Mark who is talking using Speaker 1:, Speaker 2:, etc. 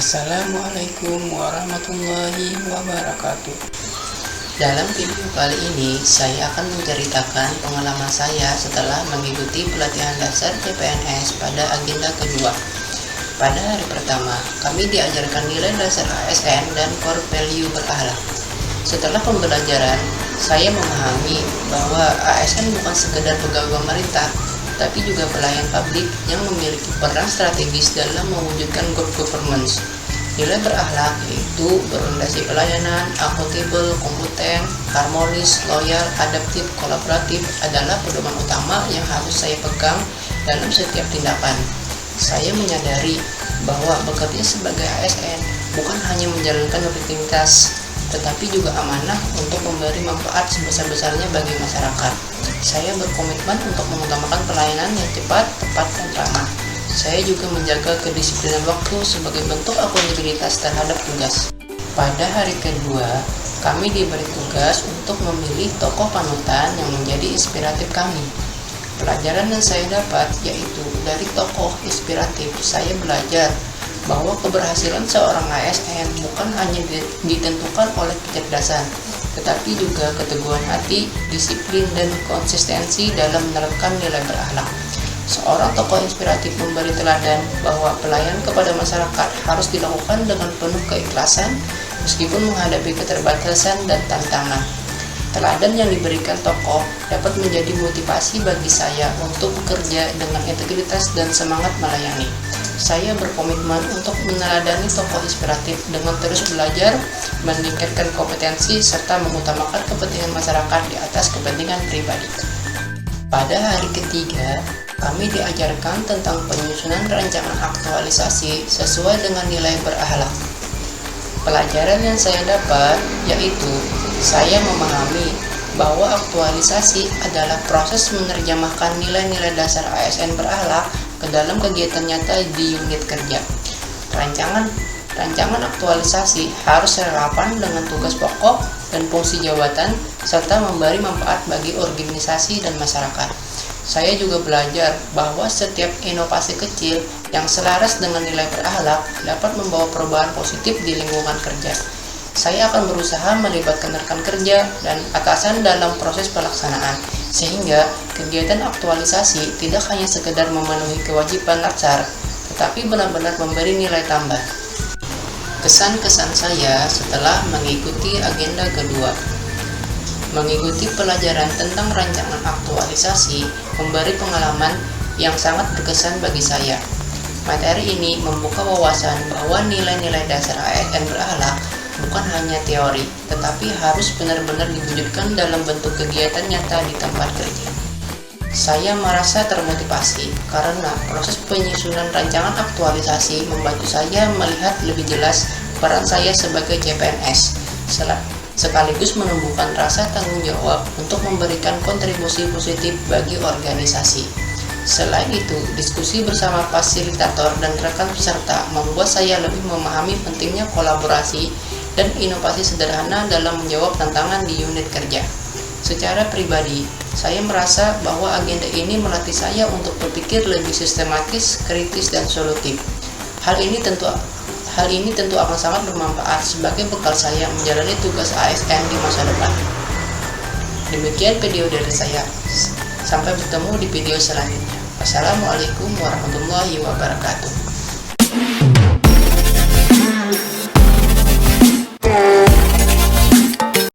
Speaker 1: Assalamualaikum warahmatullahi wabarakatuh. Dalam video kali ini, saya akan menceritakan pengalaman saya setelah mengikuti pelatihan dasar CPNS pada agenda kedua. Pada hari pertama, kami diajarkan nilai dasar ASN dan core value berakhlak. Setelah pembelajaran, saya memahami bahwa ASN bukan sekedar pegawai pemerintah, tapi juga pelayan publik yang memiliki peran strategis dalam mewujudkan good governance. Nilai berakhlak yaitu berorientasi pelayanan, akuntabel, kompeten, harmonis, loyal, adaptif, kolaboratif adalah pedoman utama yang harus saya pegang dalam setiap tindakan. Saya menyadari bahwa bekerja sebagai ASN bukan hanya menjalankan rutinitas, tetapi juga amanah untuk memberi manfaat sebesar-besarnya bagi masyarakat. Saya berkomitmen untuk mengutamakan pelayanan yang cepat, tepat, dan ramah. Saya juga menjaga kedisiplinan waktu sebagai bentuk akuntabilitas terhadap tugas. Pada hari kedua, kami diberi tugas untuk memilih tokoh panutan yang menjadi inspiratif kami. Pelajaran yang saya dapat yaitu dari tokoh inspiratif, saya belajar bahwa keberhasilan seorang ASN bukan hanya ditentukan oleh kecerdasan, tetapi juga keteguhan hati, disiplin, dan konsistensi dalam menerapkan nilai berakhlak. Seorang tokoh inspiratif memberi teladan bahwa pelayanan kepada masyarakat harus dilakukan dengan penuh keikhlasan meskipun menghadapi keterbatasan dan tantangan. Teladan yang diberikan tokoh dapat menjadi motivasi bagi saya untuk bekerja dengan integritas dan semangat melayani. Saya berkomitmen untuk meneladani tokoh inspiratif dengan terus belajar, meningkatkan kompetensi, serta mengutamakan kepentingan masyarakat di atas kepentingan pribadi. Pada hari ketiga, kami diajarkan tentang penyusunan rancangan aktualisasi sesuai dengan nilai berakhlak. Pelajaran yang saya dapat yaitu saya memahami bahwa aktualisasi adalah proses menerjemahkan nilai-nilai dasar ASN berakhlak ke dalam kegiatan nyata di unit kerja. Rancangan aktualisasi harus relevan dengan tugas pokok dan fungsi jabatan serta memberi manfaat bagi organisasi dan masyarakat. Saya juga belajar bahwa setiap inovasi kecil yang selaras dengan nilai berakhlak dapat membawa perubahan positif di lingkungan kerja. Saya akan berusaha melibatkan rekan kerja dan atasan dalam proses pelaksanaan, sehingga kegiatan aktualisasi tidak hanya sekedar memenuhi kewajiban latsar, tetapi benar-benar memberi nilai tambah. Kesan-kesan saya setelah mengikuti agenda kedua. Mengikuti pelajaran tentang rancangan aktualisasi memberi pengalaman yang sangat berkesan bagi saya. Materi ini membuka wawasan bahwa nilai-nilai dasar ASN berakhlak bukan hanya teori, tetapi harus benar-benar diwujudkan dalam bentuk kegiatan nyata di tempat kerja. Saya merasa termotivasi karena proses penyusunan rancangan aktualisasi membantu saya melihat lebih jelas peran saya sebagai CPNS, sekaligus menumbuhkan rasa tanggung jawab untuk memberikan kontribusi positif bagi organisasi. Selain itu, diskusi bersama fasilitator dan rekan peserta membuat saya lebih memahami pentingnya kolaborasi dan inovasi sederhana dalam menjawab tantangan di unit kerja. Secara pribadi, saya merasa bahwa agenda ini melatih saya untuk berpikir lebih sistematis, kritis, dan solutif. Hal ini tentu akan sangat bermanfaat sebagai bekal saya menjalani tugas ASN di masa depan. Demikian video dari saya. Sampai bertemu di video selanjutnya. Wassalamualaikum warahmatullahi wabarakatuh.